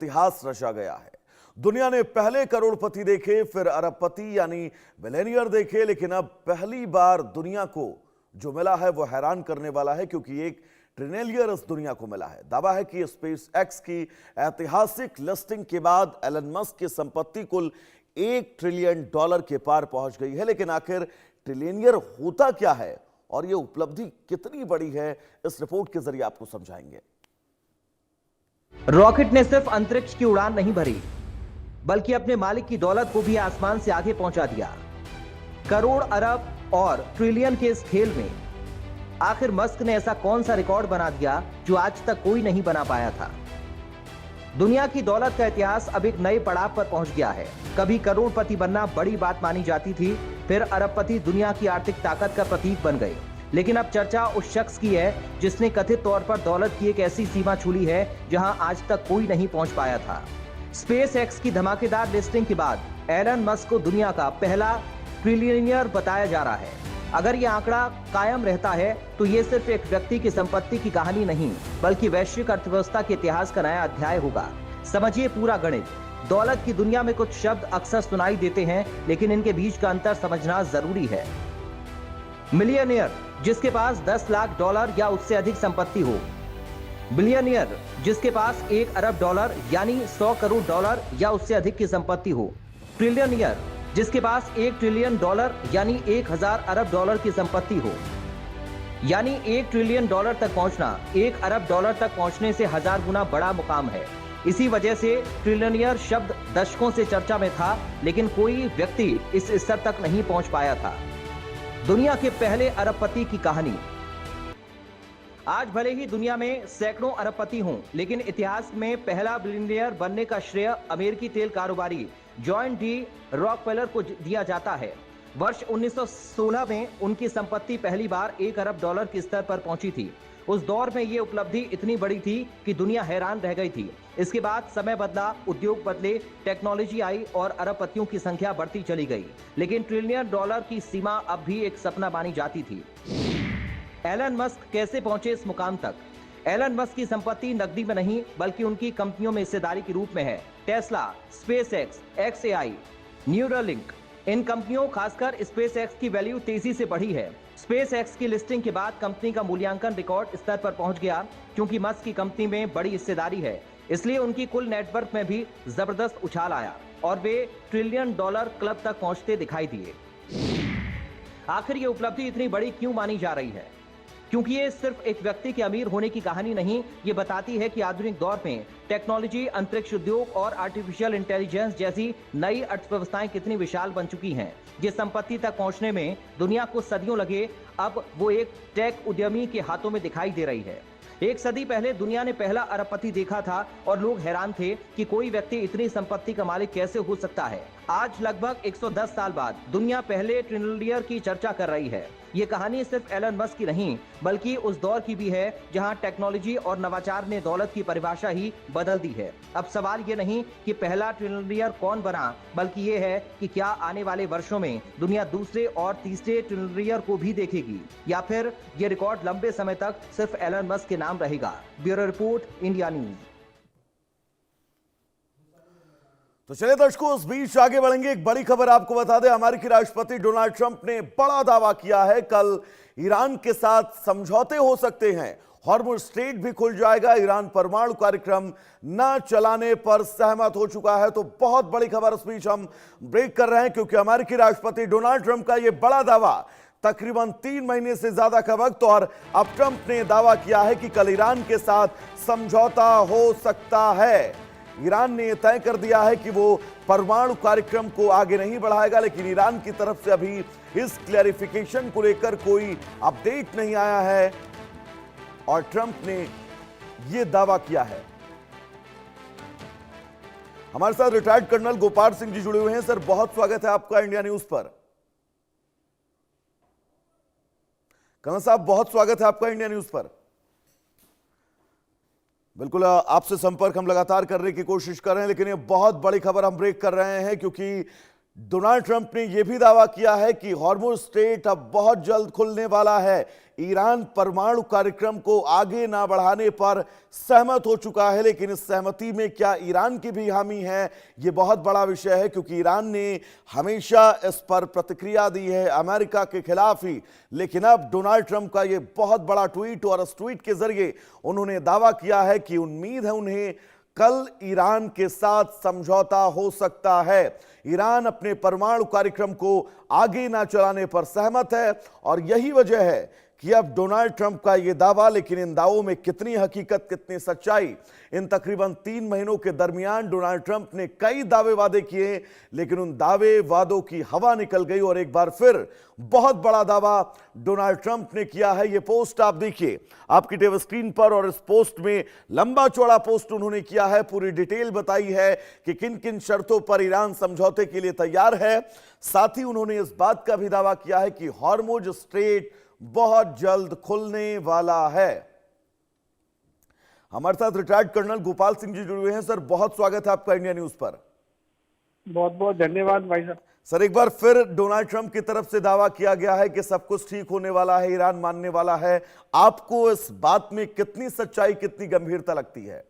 इतिहास रचा गया है। दुनिया ने पहले करोड़पति देखे, फिर अरबपति यानी बिलियनियर देखे, लेकिन अब पहली बार दुनिया को जो मिला है वो हैरान करने वाला है, क्योंकि एक ट्रिलियनियर इस दुनिया को मिला है। दावा है कि स्पेस एक्स की ऐतिहासिक लिस्टिंग के बाद एलन मस्क की संपत्ति कुल $1 ट्रिलियन के पार पहुंच गई है। लेकिन आखिर ट्रिलियनियर होता क्या है और यह उपलब्धि कितनी बड़ी है, इस रिपोर्ट के जरिए आपको समझाएंगे। रॉकेट ने सिर्फ अंतरिक्ष की उड़ान नहीं भरी, बल्कि अपने मालिक की दौलत को भी आसमान से आगे पहुंचा दिया। करोड़, अरब और ट्रिलियन के इस खेल में आखिर मस्क ने ऐसा कौन सा रिकॉर्ड बना दिया जो आज तक कोई नहीं बना पाया था। दुनिया की दौलत का इतिहास अब एक नए पड़ाव पर पहुंच गया है। कभी करोड़पति बनना बड़ी बात मानी जाती थी, फिर अरबपति दुनिया की आर्थिक ताकत का प्रतीक बन गए। लेकिन अब चर्चा उस शख्स की है जिसने कथित तौर पर दौलत की एक ऐसी सीमा छू ली है जहां आज तक कोई नहीं पहुंच पाया था। स्पेस एक्स की धमाकेदार लिस्टिंग के बाद एलन मस्क को दुनिया का पहला ट्रिलियनियर बताया जा रहा है। अगर यह आंकड़ा कायम रहता है तो यह सिर्फ एक व्यक्ति की संपत्ति की कहानी नहीं, बल्कि वैश्विक अर्थव्यवस्था के इतिहास का नया अध्याय होगा। समझिए पूरा गणित। दौलत की दुनिया में कुछ शब्द अक्सर सुनाई देते हैं, लेकिन इनके बीच का अंतर समझना जरूरी है। मिलियनियर, जिसके पास $10 लाख या उससे अधिक संपत्ति हो। बिलियनियर, जिसके पास $1 अरब यानी $100 करोड़ या उससे अधिक की संपत्ति हो। ट्रिलियनियर, जिसके पास $1 ट्रिलियन यानी 1000 अरब की संपत्ति हो। यानी $1 ट्रिलियन तक पहुंचना 1 अरब तक पहुंचने से 1000 गुना बड़ा मुकाम है। इसी वजह से ट्रिलियनियर शब्द दशकों से चर्चा में था, लेकिन कोई व्यक्ति इस स्तर तक नहीं पहुंच पाया था। दुनिया के पहले अरबपति की कहानी। आज भले ही दुनिया में सैकड़ों अरबपति हों, लेकिन इतिहास में पहला बिलियनियर बनने का श्रेय अमेरिकी तेल कारोबारी जॉन डी रॉकफेलर को दिया जाता है। वर्ष 1916 में उनकी संपत्ति पहली बार $1 अरब के स्तर पर पहुंची थी। उस दौर में यह उपलब्धि इतनी बड़ी थी कि दुनिया हैरान रह गई थी। इसके बाद समय बदला, उद्योग बदले, टेक्नोलॉजी आई और अरबपतियों की संख्या बढ़ती चली गई। लेकिन ट्रिलियन डॉलर की सीमा अब भी एक सपना मानी जाती थी। एलन मस्क कैसे पहुंचे इस मुकाम तक? एलन मस्क की संपत्ति नकदी में नहीं, बल्कि उनकी कंपनियों में हिस्सेदारी के रूप में है। Tesla, SpaceX, XAI, Neuralink, इन कंपनियों, खासकर स्पेस एक्स की वैल्यू तेजी से बढ़ी है। स्पेस एक्स की लिस्टिंग के बाद कंपनी का मूल्यांकन रिकॉर्ड स्तर पर पहुंच गया। क्योंकि मस्क की कंपनी में बड़ी हिस्सेदारी है, इसलिए उनकी कुल नेटवर्क में भी जबरदस्त उछाल आया और वे $1 ट्रिलियन क्लब तक पहुंचते दिखाई दिए। आखिर ये उपलब्धि इतनी बड़ी क्यों मानी जा रही है? क्योंकि ये सिर्फ एक व्यक्ति के अमीर होने की कहानी नहीं, ये बताती है कि आधुनिक दौर में टेक्नोलॉजी, अंतरिक्ष उद्योग और आर्टिफिशियल इंटेलिजेंस जैसी नई अर्थव्यवस्थाएं कितनी विशाल बन चुकी हैं। जिस संपत्ति तक पहुंचने में दुनिया को सदियों लगे, अब वो एक टेक उद्यमी के हाथों में दिखाई दे रही है। एक सदी पहले दुनिया ने पहला अरबपति देखा था और लोग हैरान थे कि कोई व्यक्ति इतनी संपत्ति का मालिक कैसे हो सकता है। आज लगभग 110 साल बाद दुनिया पहले ट्रिलियनियर की चर्चा कर रही है। ये कहानी सिर्फ एलन मस्क की नहीं, बल्कि उस दौर की भी है जहां टेक्नोलॉजी और नवाचार ने दौलत की परिभाषा ही बदल दी है। अब सवाल ये नहीं कि पहला ट्रिलियनियर कौन बना, बल्कि ये है कि क्या आने वाले वर्षों में दुनिया दूसरे और तीसरे ट्रिलियनियर को भी देखेगी, या फिर ये रिकॉर्ड लंबे समय तक सिर्फ एलन मस्क के नाम रहेगा। Bureau report, India news. तो चलिए दर्शकों, उस बीच आगे बढ़ेंगे। एक बड़ी खबर आपको बता दें, अमेरिकी राष्ट्रपति डोनाल्ड ट्रंप ने बड़ा दावा किया है, कल ईरान के साथ समझौते हो सकते हैं। हॉर्मुज़ स्ट्रेट भी खुल जाएगा। ईरान परमाणु कार्यक्रम न चलाने पर सहमत हो चुका है। तो बहुत बड़ी खबर इस बीच हम ब्रेक कर रहे हैं, क्योंकि अमेरिकी राष्ट्रपति डोनाल्ड ट्रंप का यह बड़ा दावा तकरीबन 3 महीने से ज्यादा का वक्त, और अब ट्रंप ने दावा किया है कि कल ईरान के साथ समझौता हो सकता है। ईरान ने यह तय कर दिया है कि वो परमाणु कार्यक्रम को आगे नहीं बढ़ाएगा, लेकिन ईरान की तरफ से अभी इस क्लैरिफिकेशन को लेकर कोई अपडेट नहीं आया है और ट्रंप ने यह दावा किया है। हमारे साथ रिटायर्ड कर्नल गोपाल सिंह जी जुड़े हुए हैं। सर, बहुत स्वागत है आपका इंडिया न्यूज पर। कर्नल साहब, बहुत स्वागत है आपका इंडिया न्यूज पर। बिल्कुल, आपसे संपर्क हम लगातार करने की कोशिश कर रहे हैं, लेकिन ये बहुत बड़ी खबर हम ब्रेक कर रहे हैं, क्योंकि डोनाल्ड ट्रंप ने यह भी दावा किया है कि हॉर्मुज़ स्ट्रेट अब बहुत जल्द खुलने वाला है। ईरान परमाणु कार्यक्रम को आगे ना बढ़ाने पर सहमत हो चुका है। लेकिन इस सहमति में क्या ईरान की भी हामी है, ये बहुत बड़ा विषय है, क्योंकि ईरान ने हमेशा इस पर प्रतिक्रिया दी है अमेरिका के खिलाफ ही। लेकिन अब डोनाल्ड ट्रंप का ये बहुत बड़ा ट्वीट, और इस ट्वीट के जरिए उन्होंने दावा किया है कि उम्मीद है उन्हें कल ईरान के साथ समझौता हो सकता है। ईरान अपने परमाणु कार्यक्रम को आगे ना चलाने पर सहमत है, और यही वजह है कि अब डोनाल्ड ट्रंप का यह दावा, लेकिन इन दावों में कितनी हकीकत कितनी सच्चाई, इन तकरीबन 3 महीनों के दरमियान डोनाल्ड ट्रंप ने कई दावे वादे किए, लेकिन उन दावे वादों की हवा निकल गई और एक बार फिर बहुत बड़ा दावा डोनाल्ड ट्रंप ने किया है। यह पोस्ट आप देखिए आपकी टीवी स्क्रीन पर, और इस पोस्ट में लंबा चौड़ा पोस्ट उन्होंने किया है, पूरी डिटेल बताई है कि किन किन शर्तों पर ईरान समझौते के लिए तैयार है। साथ ही उन्होंने इस बात का भी दावा किया है कि हॉर्मुज स्ट्रेट बहुत जल्द खुलने वाला है। हमारे साथ रिटायर्ड कर्नल गोपाल सिंह जी जुड़े हुए हैं। सर, बहुत स्वागत है आपका इंडिया न्यूज पर। बहुत बहुत धन्यवाद भाई साहब। सर, एक बार फिर डोनाल्ड ट्रंप की तरफ से दावा किया गया है कि सब कुछ ठीक होने वाला है, ईरान मानने वाला है। आपको इस बात में कितनी सच्चाई, कितनी गंभीरता लगती है?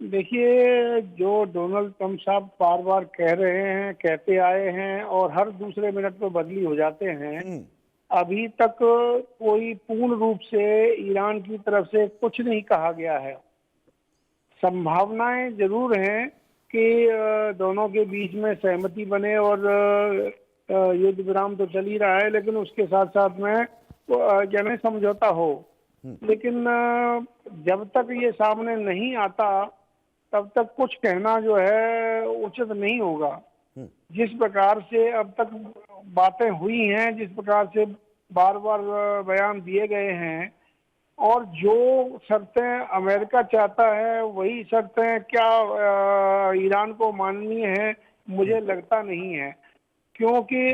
देखिए, जो डोनाल्ड ट्रंप साहब बार बार कह रहे हैं, कहते आए हैं और हर दूसरे मिनट पे बदली हो जाते हैं, अभी तक कोई पूर्ण रूप से ईरान की तरफ से कुछ नहीं कहा गया है। संभावनाएं जरूर हैं कि दोनों के बीच में सहमति बने, और युद्ध विराम तो चल ही रहा है, लेकिन उसके साथ साथ में जन समझौता हो। लेकिन जब तक ये सामने नहीं आता तब तक कुछ कहना जो है उचित नहीं होगा। जिस प्रकार से अब तक बातें हुई हैं, जिस प्रकार से बार बार बयान दिए गए हैं, और जो शर्तें अमेरिका चाहता है वही शर्तें क्या ईरान को माननी है, मुझे लगता नहीं है। क्योंकि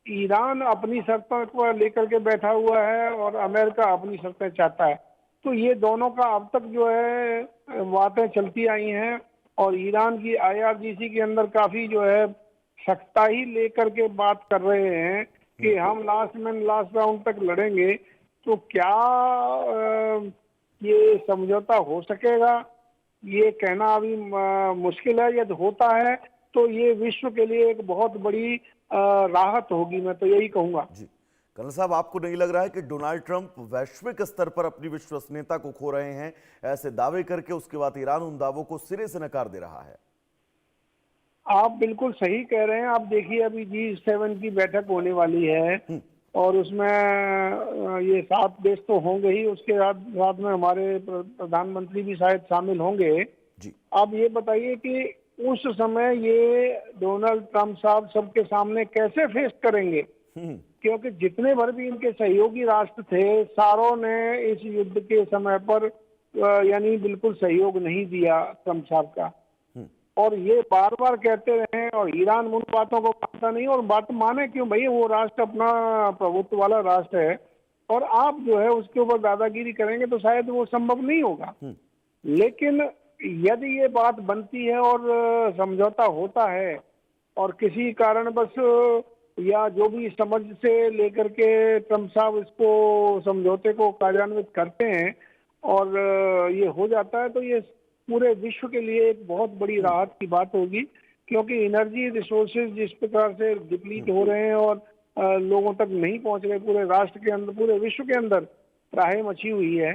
ईरान अपनी शर्तों को लेकर के बैठा हुआ है और अमेरिका अपनी शर्तें चाहता है। तो ये दोनों का अब तक जो है बातें चलती आई हैं, और ईरान की IRGC के अंदर काफी जो है सख्ताई लेकर के बात कर रहे हैं कि हम लास्ट राउंड तक लड़ेंगे। तो क्या ये समझौता हो सकेगा, ये कहना अभी मुश्किल है। यदि होता है तो ये विश्व के लिए एक बहुत बड़ी राहत होगी, मैं तो यही कहूंगा। जी कर्नल साहब, आपको नहीं लग रहा है कि डोनाल्ड ट्रंप वैश्विक स्तर पर अपनी विश्वसनीयता को खो रहे हैं, ऐसे दावे करके उसके बाद ईरान उन दावों को सिरे से नकार दे रहा है? आप बिल्कुल सही कह रहे हैं। आप देखिए, अभी G7 की बैठक होने वाली है, और उसमें ये 7 देश तो होंगे ही, उसके साथ में हमारे प्रधानमंत्री भी शायद शामिल होंगे जी। आप ये बताइए कि उस समय ये डोनाल्ड ट्रंप साहब सबके सामने कैसे फेस करेंगे? क्योंकि जितने भर भी इनके सहयोगी राष्ट्र थे, सारों ने इस युद्ध के समय पर यानी बिल्कुल सहयोग नहीं दिया ट्रंप साहब का, और ये बार बार कहते रहे, और ईरान उन बातों को मानता नहीं। और बात माने क्यों भाई, वो राष्ट्र अपना प्रभुत्व वाला राष्ट्र है, और आप जो है उसके ऊपर दादागिरी करेंगे तो शायद वो संभव नहीं होगा। लेकिन यदि ये बात बनती है और समझौता होता है, और किसी कारण बस या जो भी समझ से लेकर के ट्रंप साहब इसको समझौते को कार्यान्वित करते हैं और ये हो जाता है, तो ये पूरे विश्व के लिए एक बहुत बड़ी राहत की बात होगी। क्योंकि एनर्जी रिसोर्सेज जिस प्रकार से डिप्लीट हो रहे हैं और लोगों तक नहीं पहुंच रहे, पूरे राष्ट्र के अंदर, पूरे विश्व के अंदर त्राही मची हुई है।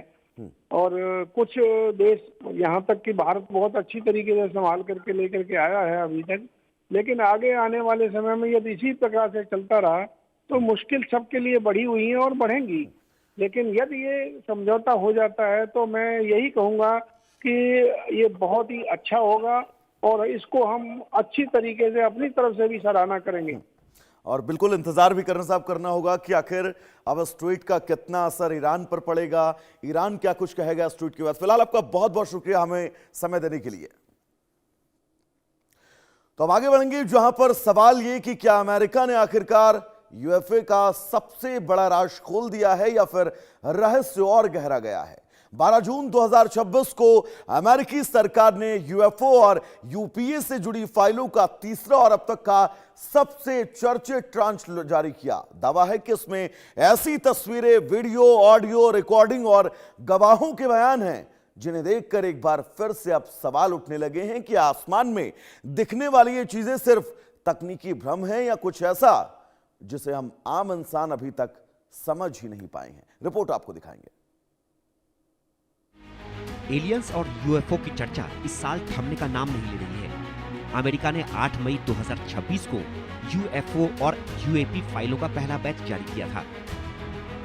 और कुछ देश, यहाँ तक कि भारत बहुत अच्छी तरीके से संभाल करके लेकर के आया है अभी तक, लेकिन आगे आने वाले समय में यदि इसी प्रकार से चलता रहा तो मुश्किल सबके लिए बढ़ी हुई है और बढ़ेंगी। लेकिन यदि ये समझौता हो जाता है तो मैं यही कहूँगा कि ये बहुत ही अच्छा होगा, और इसको हम अच्छी तरीके से अपनी तरफ से भी सराहना करेंगे। और बिल्कुल इंतजार भी करना होगा कि आखिर अब इस ट्वीट का कितना असर ईरान पर पड़ेगा, ईरान क्या कुछ कहेगा इस ट्वीट के बाद। फिलहाल आपका बहुत बहुत शुक्रिया हमें समय देने के लिए। तो अब आगे बढ़ेंगे, जहां पर सवाल ये कि क्या अमेरिका ने आखिरकार यूएफए का सबसे बड़ा राज खोल दिया है, या फिर रहस्य और गहरा गया है। 12 जून 2026 को अमेरिकी सरकार ने यूएफओ और यूपीए से जुड़ी फाइलों का तीसरा और अब तक का सबसे चर्चित ट्रांच जारी किया। दावा है कि इसमें ऐसी तस्वीरें, वीडियो, ऑडियो रिकॉर्डिंग और गवाहों के बयान हैं जिन्हें देखकर एक बार फिर से अब सवाल उठने लगे हैं कि आसमान में दिखने वाली ये चीजें सिर्फ तकनीकी भ्रम है या कुछ ऐसा जिसे हम आम इंसान अभी तक समझ ही नहीं पाए हैं। रिपोर्ट आपको दिखाएंगे। एलियंस और यूएफओ की चर्चा इस साल थमने का नाम नहीं ले रही है। अमेरिका ने 8 मई 2026 को यूएफओ और यूएपी फाइलों का पहला बैच जारी किया था।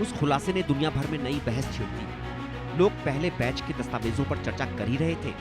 उस खुलासे ने दुनिया भर में नई बहस छेड़ दी। लोग पहले बैच के दस्तावेजों पर चर्चा कर ही रहे थे